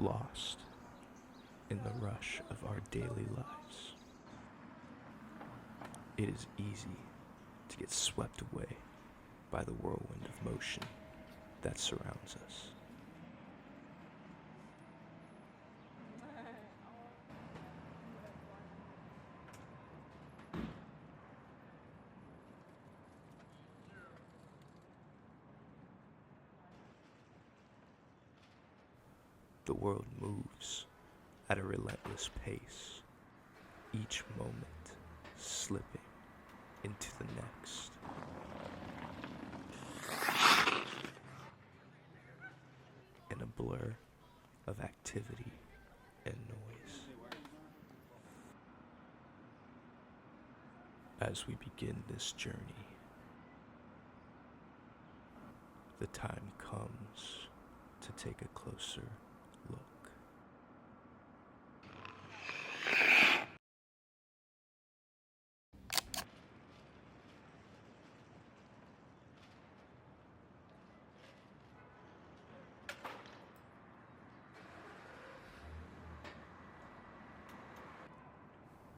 lost in the rush of our daily lives. It is easy to get swept away by the whirlwind of motion that surrounds us. The world moves at a relentless pace, each moment slipping into the next. In a blur of activity and noise. As we begin this journey, the time comes to take a closer look.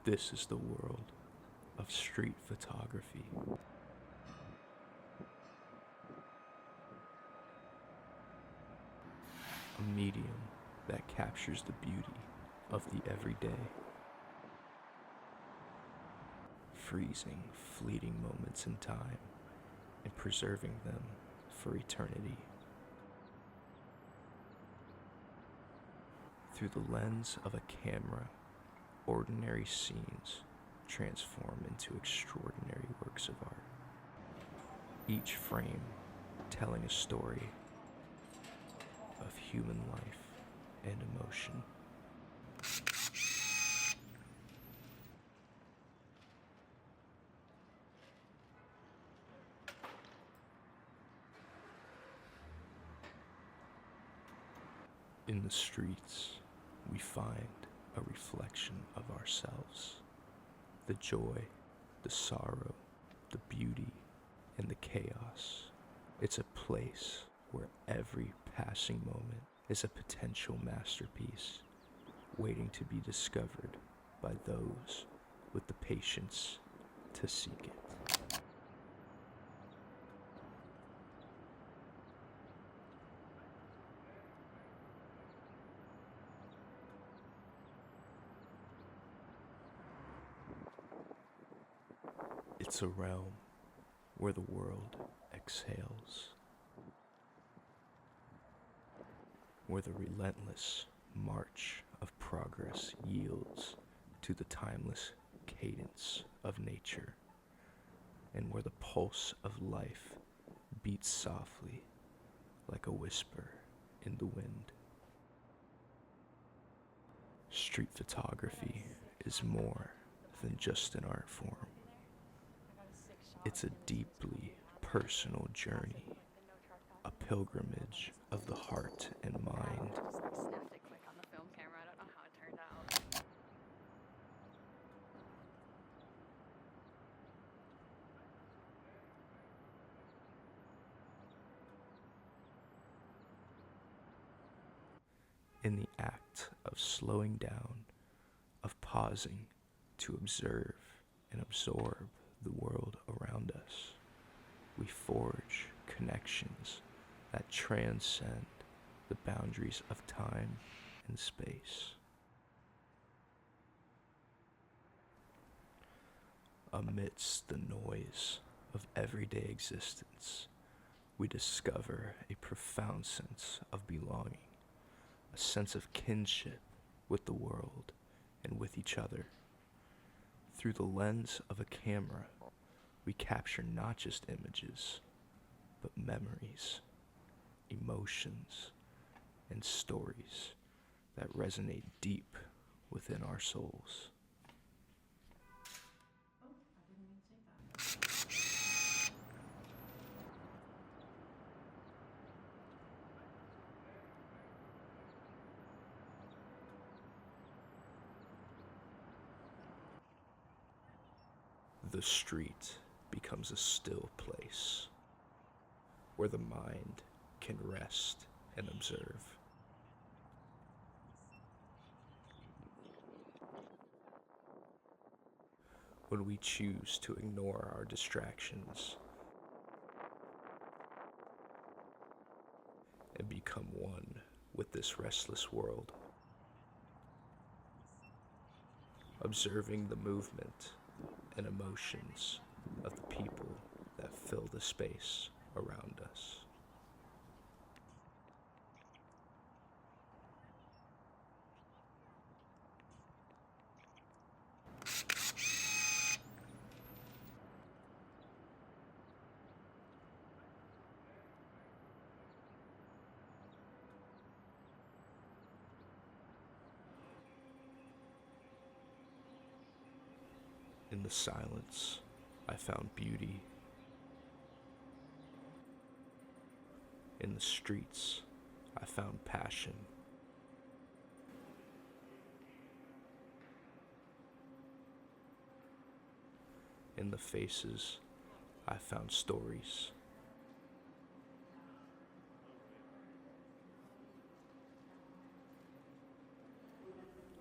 This is the world of street photography. A medium that captures the beauty of the everyday, freezing fleeting moments in time and preserving them for eternity. Through the lens of a camera, ordinary scenes transform into extraordinary works of art, each frame telling a story of human life and emotion. In the streets, we find a reflection of ourselves, the joy, the sorrow, the beauty, and the chaos. It's a place where every passing moment is a potential masterpiece, waiting to be discovered by those with the patience to seek it. It's a realm where the world exhales, where the relentless march of progress yields to the timeless cadence of nature, and where the pulse of life beats softly like a whisper in the wind. Street photography is more than just an art form. It's a deeply personal journey, a pilgrimage of the heart and mind. In the act of slowing down, of pausing to observe and absorb the world around us, we forge connections that transcend the boundaries of time and space. Amidst the noise of everyday existence, we discover a profound sense of belonging, a sense of kinship with the world and with each other. Through the lens of a camera, we capture not just images, but memories, emotions, and stories that resonate deep within our souls. The street becomes a still place where the mind can rest and observe. when we choose to ignore our distractions and become one with this restless world, observing the movement and emotions of the people that fill the space around us. In the silence, I found beauty. In the streets, I found passion. In the faces, I found stories.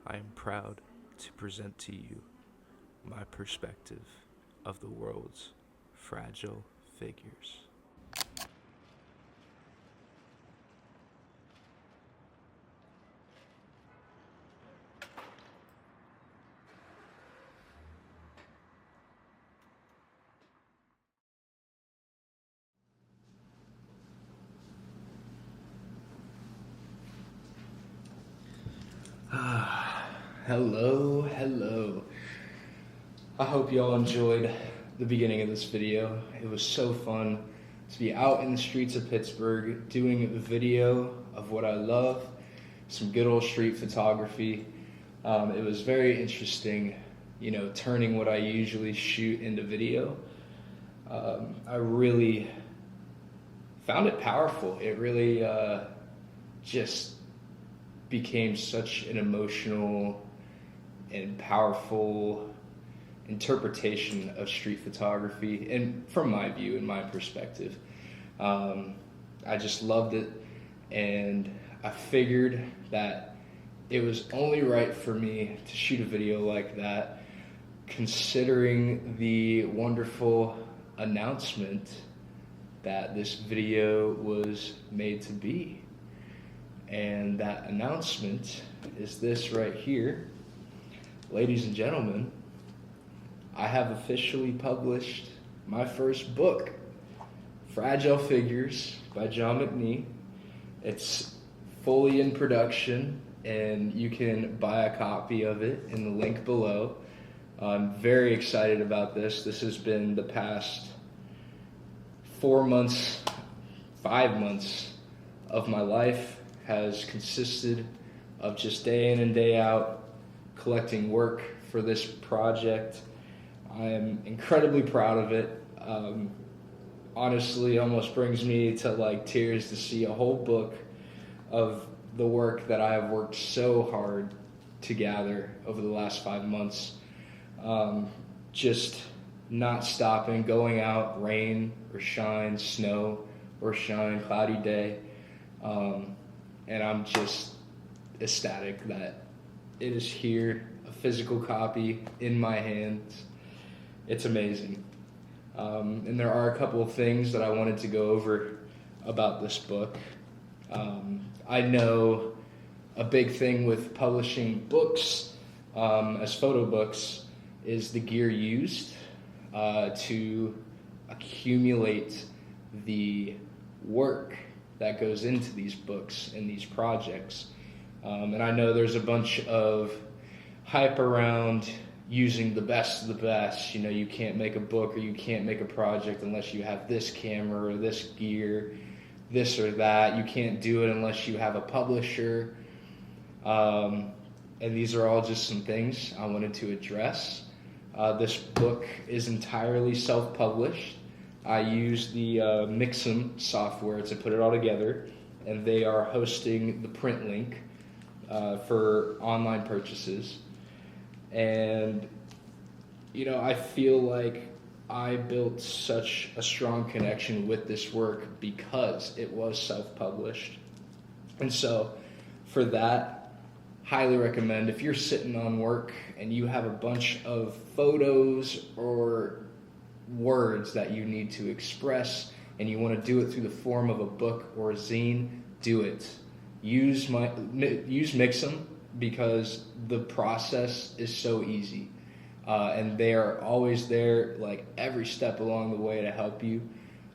I am proud to present to you my perspective of the world's fragile figures. Hello. I hope y'all enjoyed the beginning of this video. It was so fun to be out in the streets of Pittsburgh doing a video of what I love, some good old street photography. It was very interesting, turning what I usually shoot into video. I really found it powerful. It really just became such an emotional and powerful interpretation of street photography, and from my view and my perspective. I just loved it, and I figured that it was only right for me to shoot a video like that, considering the wonderful announcement that this video was made to be. And that announcement is this right here. Ladies and gentlemen, I have officially published my first book, Fragile Figures by John McNee. It's fully in production, and you can buy a copy of it in the link below. I'm very excited about this. This has been the past 5 months of my life, has consisted of just day in and day out collecting work for this project. I am incredibly proud of it. Honestly, almost brings me to tears to see a whole book of the work that I have worked so hard to gather over the last 5 months. Just not stopping, going out, rain or shine, snow or shine, cloudy day. And I'm just ecstatic that it is here, a physical copy in my hands. It's amazing. And there are a couple of things that I wanted to go over about this book. I know a big thing with publishing books as photo books is the gear used to accumulate the work that goes into these books and these projects. And I know there's a bunch of hype around using the best of the best. You can't make a book or you can't make a project unless you have this camera or this gear, this or that. You can't do it unless you have a publisher. And these are all just some things I wanted to address. This book is entirely self-published. I use the Mixam software to put it all together, and they are hosting the print link for online purchases. And, I feel like I built such a strong connection with this work because it was self-published. And so, for that, highly recommend, if you're sitting on work and you have a bunch of photos or words that you need to express and you want to do it through the form of a book or a zine, do it. Use Mix'em, because the process is so easy. And they are always there, like every step along the way, to help you.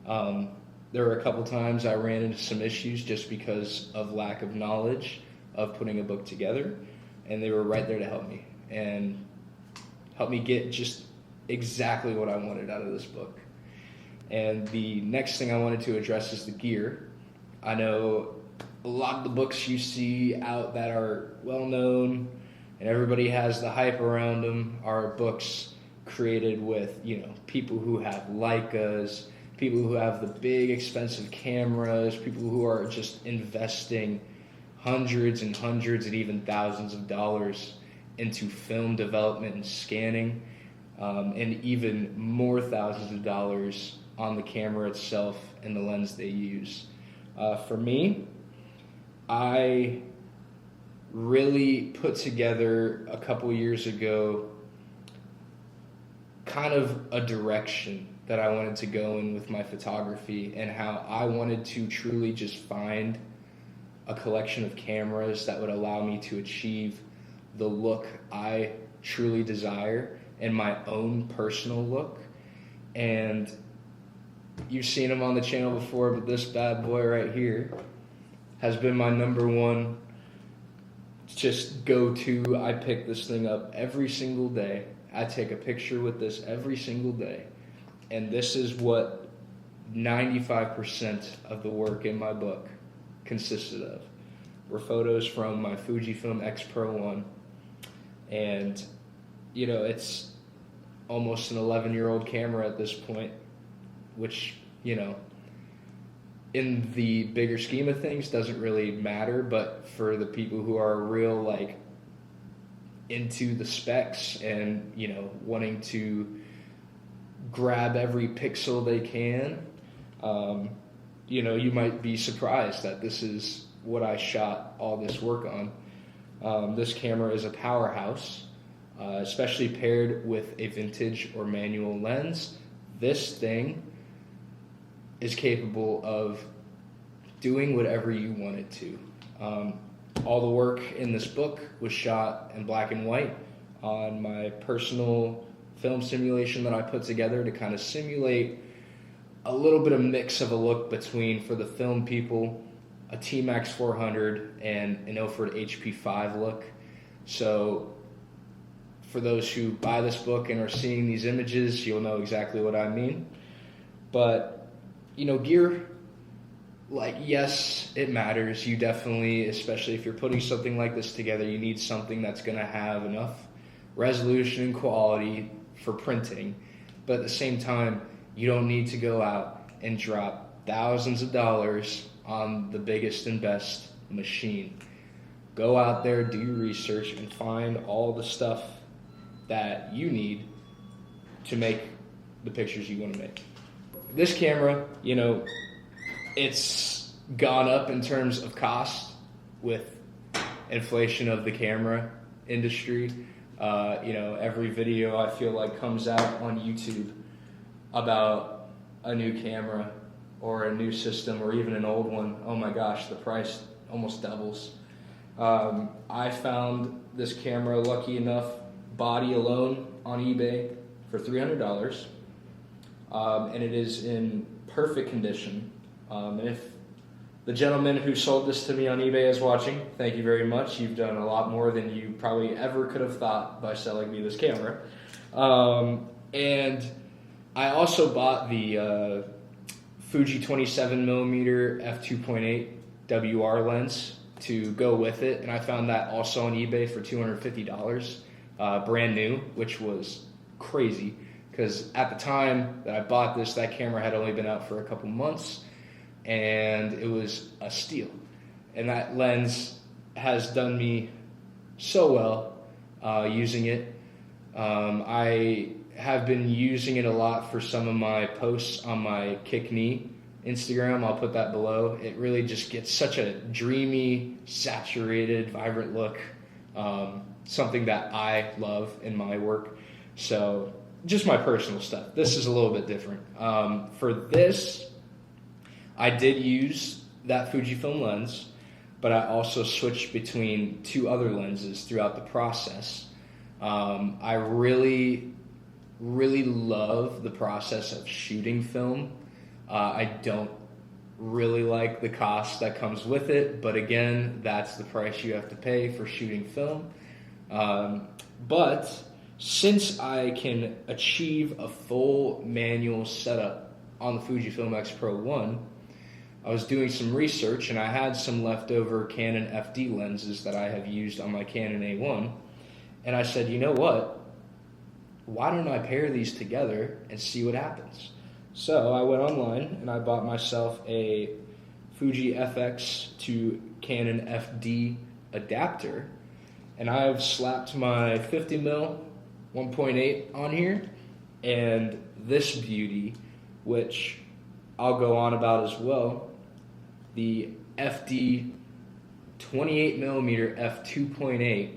There were a couple times I ran into some issues just because of lack of knowledge of putting a book together, and they were right there to help me and help me get just exactly what I wanted out of this book. And the next thing I wanted to address is the gear. I know a lot of the books you see out that are well known and everybody has the hype around them are books created with, people who have Leicas, people who have the big expensive cameras, people who are just investing hundreds and hundreds and even thousands of dollars into film development and scanning, and even more thousands of dollars on the camera itself and the lens they use. For me, I really put together a couple years ago kind of a direction that I wanted to go in with my photography, and how I wanted to truly just find a collection of cameras that would allow me to achieve the look I truly desire and my own personal look. And you've seen them on the channel before, but this bad boy right here has been my number one just go-to. I pick this thing up every single day. I take a picture with this every single day. And this is what 95% of the work in my book consisted of. Were photos from my Fujifilm X Pro 1. And, it's almost an 11-year-old camera at this point, which, in the bigger scheme of things doesn't really matter, but for the people who are real, into the specs and, wanting to grab every pixel they can, you might be surprised that this is what I shot all this work on. This camera is a powerhouse, especially paired with a vintage or manual lens. This thing is capable of doing whatever you want it to. All the work in this book was shot in black and white on my personal film simulation that I put together to kind of simulate a little bit of mix of a look between, for the film people, a T-Max 400 and an Ilford HP5 look. So for those who buy this book and are seeing these images, you'll know exactly what I mean. But, gear, yes, it matters. You definitely, especially if you're putting something like this together, you need something that's going to have enough resolution and quality for printing. But at the same time, you don't need to go out and drop thousands of dollars on the biggest and best machine. Go out there, do your research, and find all the stuff that you need to make the pictures you want to make. This camera, it's gone up in terms of cost with inflation of the camera industry. Every video I feel like comes out on YouTube about a new camera or a new system or even an old one. Oh my gosh, the price almost doubles. I found this camera, lucky enough, body alone on eBay for $300. And it is in perfect condition. And if the gentleman who sold this to me on eBay is watching, thank you very much. You've done a lot more than you probably ever could have thought by selling me this camera. And I also bought the Fuji 27mm f2.8 WR lens to go with it, and I found that also on eBay for $250, brand new, which was crazy because at the time that I bought this, that camera had only been out for a couple months, and it was a steal. And that lens has done me so well using it. I have been using it a lot for some of my posts on my Kick Knee Instagram. I'll put that below. It really just gets such a dreamy, saturated, vibrant look something that I love in my work. So just my personal stuff. This is a little bit different. For this, I did use that Fujifilm lens, but I also switched between 2 other lenses throughout the process. I really love the process of shooting film. I don't really like the cost that comes with it, but again, that's the price you have to pay for shooting film. But since I can achieve a full manual setup on the Fujifilm X Pro 1, I was doing some research and I had some leftover Canon FD lenses that I have used on my Canon A1, and I said, you know what? Why don't I pair these together and see what happens? So I went online and I bought myself a Fuji FX to Canon FD adapter, and I've slapped my 50mm 1.8 on here, and this beauty, which I'll go on about as well, the FD 28mm f2.8,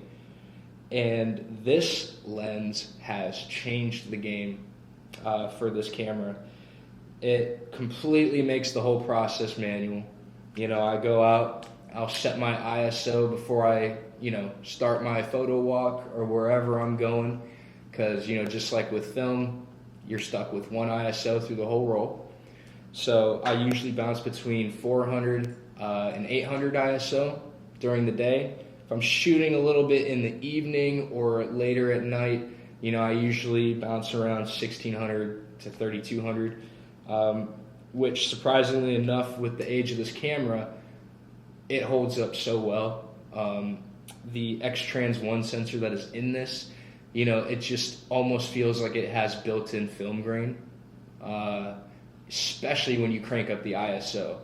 and this lens has changed the game for this camera. It completely makes the whole process manual. You know, I go out, I'll set my ISO before I, start my photo walk or wherever I'm going, because, just like with film, you're stuck with one ISO through the whole roll. So I usually bounce between 400 and 800 ISO during the day. If I'm shooting a little bit in the evening or later at night, I usually bounce around 1600 to 3200. Which surprisingly enough, with the age of this camera, it holds up so well. The X-Trans 1 sensor that is in this, it just almost feels like it has built-in film grain, especially when you crank up the ISO.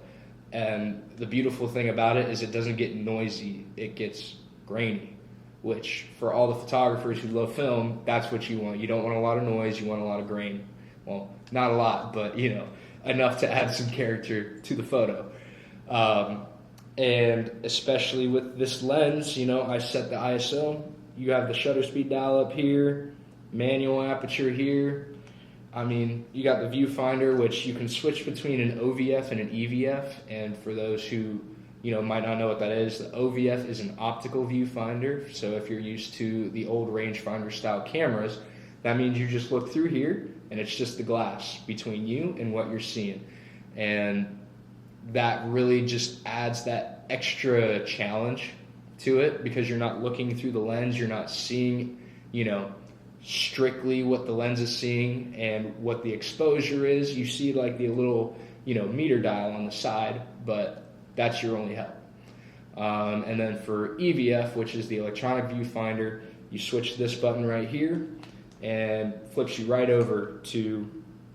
And the beautiful thing about it is it doesn't get noisy, it gets grainy, which for all the photographers who love film, that's what you want. You don't want a lot of noise, you want a lot of grain. Well, not a lot, but enough to add some character to the photo. And especially with this lens, I set the ISO. You have the shutter speed dial up here, manual aperture here. I mean, you got the viewfinder, which you can switch between an OVF and an EVF. And for those who might not know what that is, the OVF is an optical viewfinder. So if you're used to the old rangefinder style cameras, that means you just look through here and it's just the glass between you and what you're seeing. And that really just adds that extra challenge to it, because you're not looking through the lens, you're not seeing, strictly what the lens is seeing and what the exposure is. You see like the little, meter dial on the side, but that's your only help. And then for EVF, which is the electronic viewfinder, you switch this button right here, and flips you right over to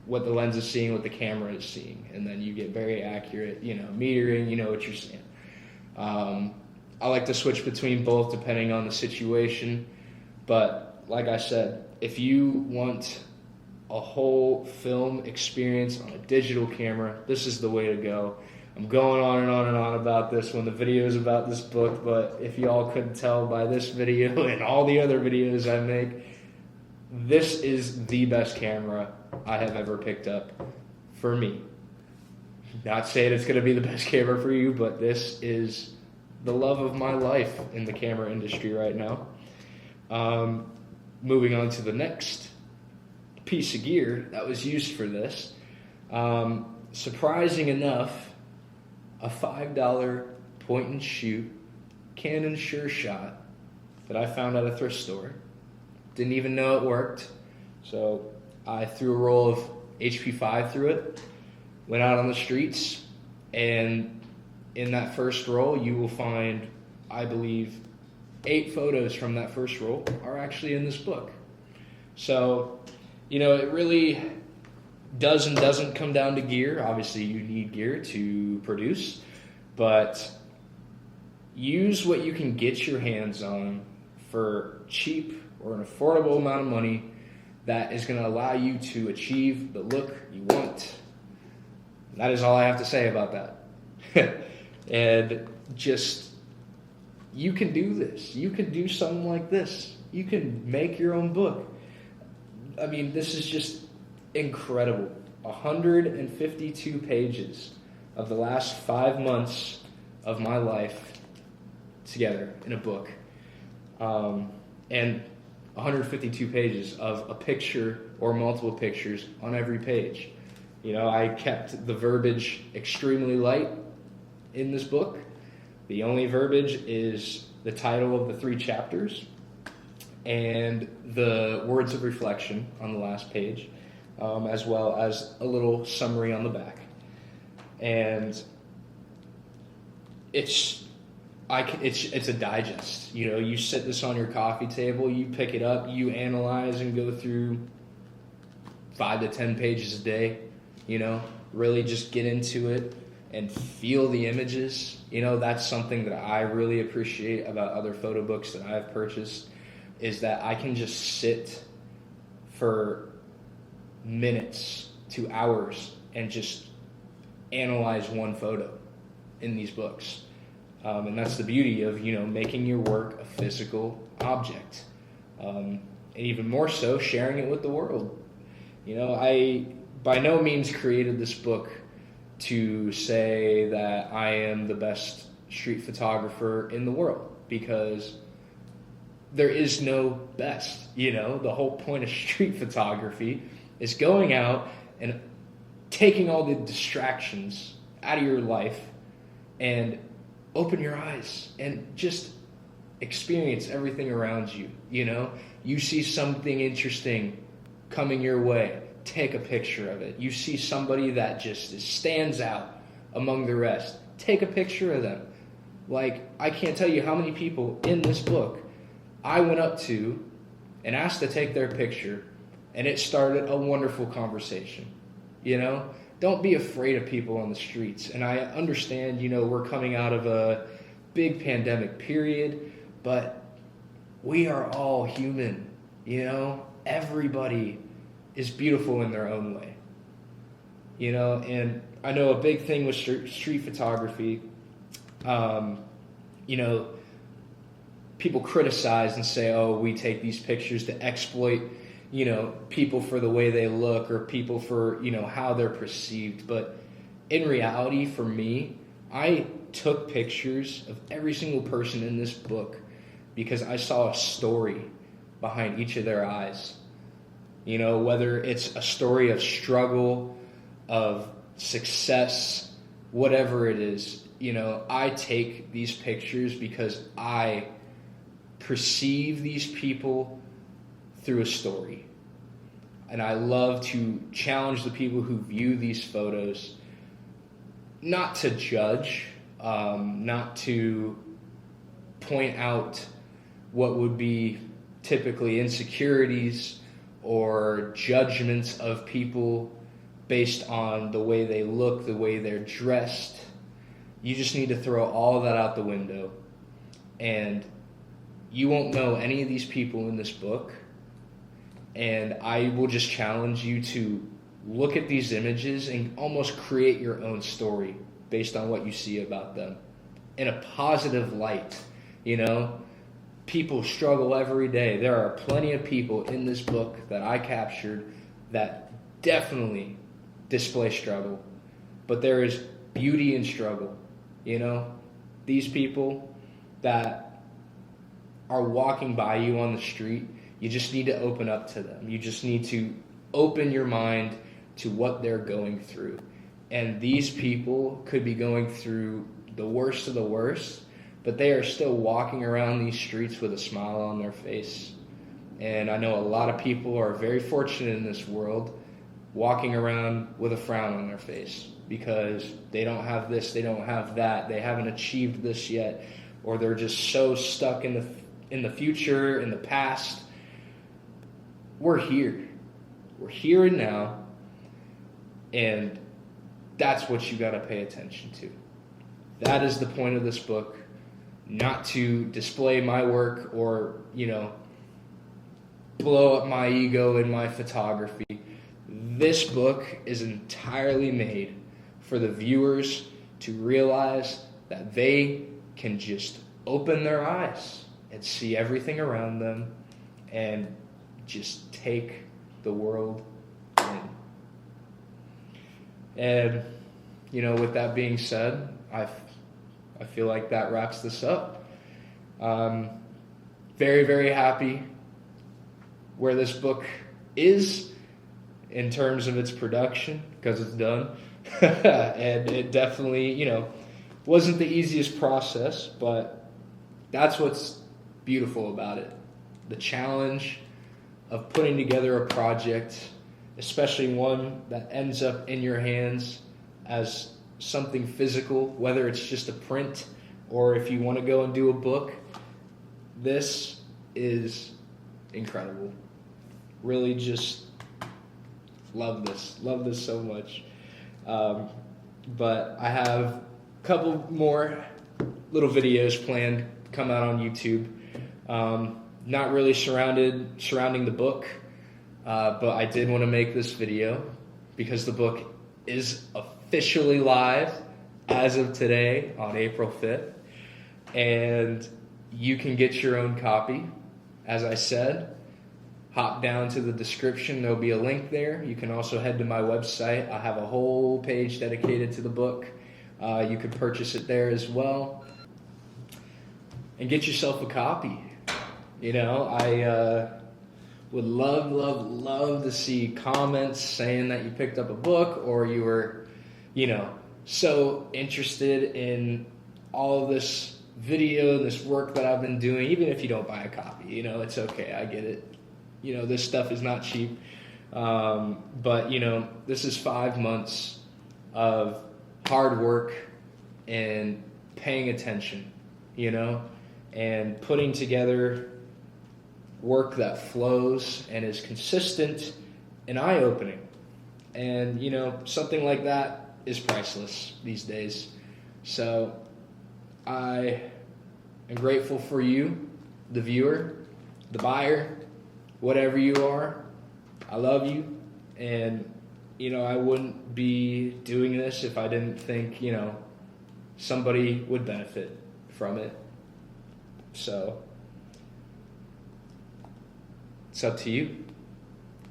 what the lens is seeing, what the camera is seeing. And then you get very accurate, metering, what you're seeing. I like to switch between both depending on the situation. But like I said, if you want a whole film experience on a digital camera, this is the way to go. I'm going on and on and on about this when the video is about this book, but if y'all couldn't tell by this video and all the other videos I make, this is the best camera I have ever picked up for me. Not saying it's going to be the best camera for you, but this is the love of my life in the camera industry right now. Moving on to the next piece of gear that was used for this. Surprising enough, a $5 point and shoot Canon Sure Shot that I found at a thrift store. Didn't even know it worked. So I threw a roll of HP5 through it, went out on the streets, and in that first roll you will find, I believe, 8 photos from that first roll are actually in this book. So, it really does and doesn't come down to gear. Obviously you need gear to produce, but use what you can get your hands on for cheap or an affordable amount of money that is going to allow you to achieve the look you want. And that is all I have to say about that. And just you can do this. You can do something like this. You can make your own book. I mean, this is just incredible. 152 pages of the last 5 months of my life together in a book. And 152 pages of a picture or multiple pictures on every page. You know, I kept the verbiage extremely light in this book. The only verbiage is the title of the 3 chapters and the words of reflection on the last page, as well as a little summary on the back. And it's a digest. You know, you sit this on your coffee table, you pick it up, you analyze and go through 5 to 10 pages a day. You know, really just get into it and feel the images. You know, that's something that I really appreciate about other photo books that I've purchased, is that I can just sit for minutes to hours and just analyze one photo in these books. And that's the beauty of, you know, making your work a physical object. And even more so, sharing it with the world. You know, I by no means created this book to say that I am the best street photographer in the world, because there is no best. You know, the whole point of street photography is going out and taking all the distractions out of your life and open your eyes and just experience everything around you. You know, you see something interesting coming your way, take a picture of it. You see somebody that just stands out among the rest, take a picture of them. Like, I can't tell you how many people in this book I went up to and asked to take their picture, and it started a wonderful conversation. You know, don't be afraid of people on the streets. And I understand, you know, we're coming out of a big pandemic period, but we are all human. You know, everybody is beautiful in their own way. You know, and I know a big thing with street photography, you know, people criticize and say, oh, we take these pictures to exploit, you know, people for the way they look, or people for, you know, how they're perceived. But in reality, for me, I took pictures of every single person in this book because I saw a story behind each of their eyes. You know, whether it's a story of struggle, of success, whatever it is, you know, I take these pictures because I perceive these people through a story. And I love to challenge the people who view these photos not to judge, not to point out what would be typically insecurities or judgments of people based on the way they look, the way they're dressed. You just need to throw all of that out the window. And you won't know any of these people in this book. And I will just challenge you to look at these images and almost create your own story based on what you see about them in a positive light. You know, people struggle every day. There are plenty of people in this book that I captured that definitely display struggle, but there is beauty in struggle. You know, these people that are walking by you on the street, you just need to open up to them. You just need to open your mind to what they're going through. And these people could be going through the worst of the worst, but they are still walking around these streets with a smile on their face. And I know a lot of people are very fortunate in this world walking around with a frown on their face because they don't have this, they don't have that, they haven't achieved this yet, or they're just so stuck in the future, in the past. We're here. We're here and now, and that's what you got to pay attention to. That is the point of this book. Not to display my work or, you know, blow up my ego in my photography. This book is entirely made for the viewers to realize that they can just open their eyes and see everything around them and just take the world in. And, with that being said, I feel like that wraps this up. Very, very happy where this book is in terms of its production, because it's done. And it definitely, wasn't the easiest process, but that's what's beautiful about it. The challenge of putting together a project, especially one that ends up in your hands as something physical, whether it's just a print or if you want to go and do a book. This is incredible. Really just love this so much. But I have a couple more little videos planned to come out on YouTube. Not really surrounding the book, but I did want to make this video because the book is officially live as of today on April 5th. And you can get your own copy. As I said, hop down to the description. There'll be a link there. You can also head to my website. I have a whole page dedicated to the book. You can purchase it there as well. And get yourself a copy. I would love to see comments saying that you picked up a book or you were, so interested in all of this video and this work that I've been doing. Even if you don't buy a copy, it's okay. I get it. This stuff is not cheap. But, this is 5 months of hard work and paying attention, and putting together work that flows and is consistent and eye-opening. And, something like that is priceless these days. So I am grateful for you, the viewer, the buyer, whatever you are. I love you. And, I wouldn't be doing this if I didn't think, somebody would benefit from it. So it's up to you.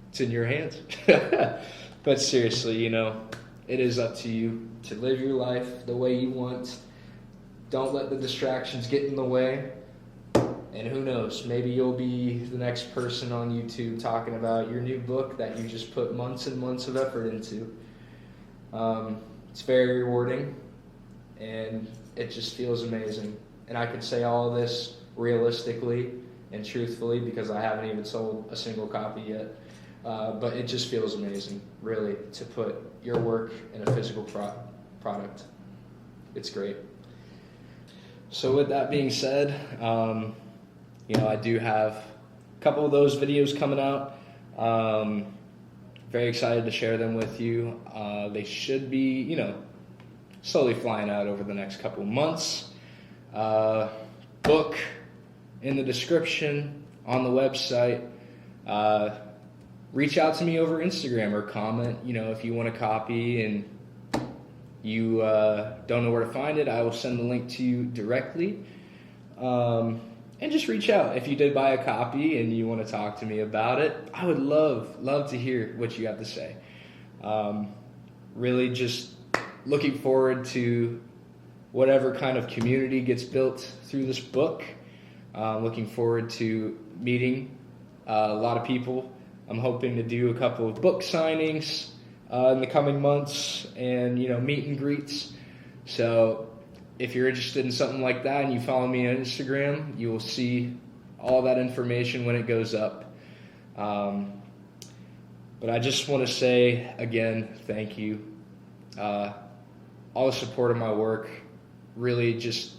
It's in your hands. But seriously, it is up to you to live your life the way you want. Don't let the distractions get in the way. And who knows, maybe you'll be the next person on YouTube talking about your new book that you just put months and months of effort into. It's very rewarding, and it just feels amazing. And I can say all of this realistically and truthfully because I haven't even sold a single copy yet. But it just feels amazing, really, to put your work in a physical product. It's great. So with that being said, I do have a couple of those videos coming out. Very excited to share them with you. They should be, slowly flying out over the next couple of months. Book in the description on the website. Reach out to me over Instagram or comment, if you want a copy and you don't know where to find it, I will send the link to you directly. And just reach out. If you did buy a copy and you want to talk to me about it, I would love to hear what you have to say. Really just looking forward to whatever kind of community gets built through this book. Looking forward to meeting a lot of people. I'm hoping to do a couple of book signings in the coming months and, meet and greets. So if you're interested in something like that and you follow me on Instagram, you will see all that information when it goes up. But I just want to say, again, thank you. All the support of my work really just,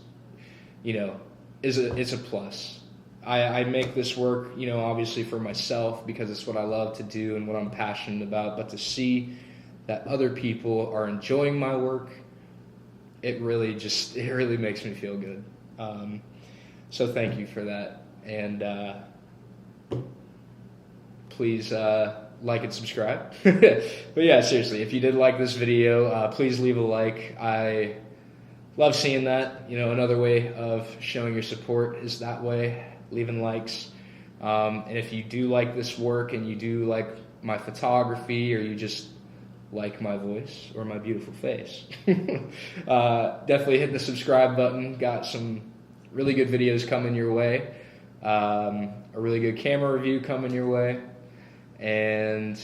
it's a plus. I make this work, obviously for myself because it's what I love to do and what I'm passionate about. But to see that other people are enjoying my work, it really makes me feel good. So thank you for that. And please like and subscribe. But yeah, seriously, if you did like this video, please leave a like. I love seeing that. You know, another way of showing your support is that way, leaving likes. And if you do like this work and you do like my photography, or you just like my voice or my beautiful face, definitely hit the subscribe button. Got some really good videos coming your way. A really good camera review coming your way. And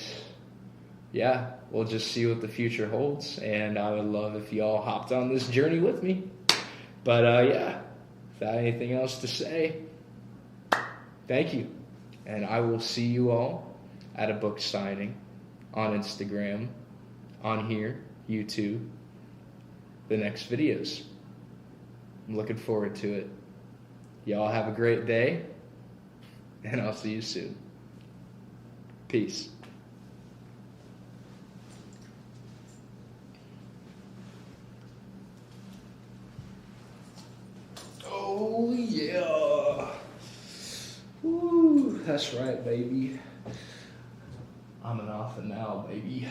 yeah, we'll just see what the future holds. And I would love if y'all hopped on this journey with me. But yeah, without anything else to say, thank you. And I will see you all at a book signing on Instagram, on here, YouTube, the next videos. I'm looking forward to it. Y'all have a great day, and I'll see you soon. Peace. Oh, yeah. Woo, that's right, baby. I'm an author now, baby.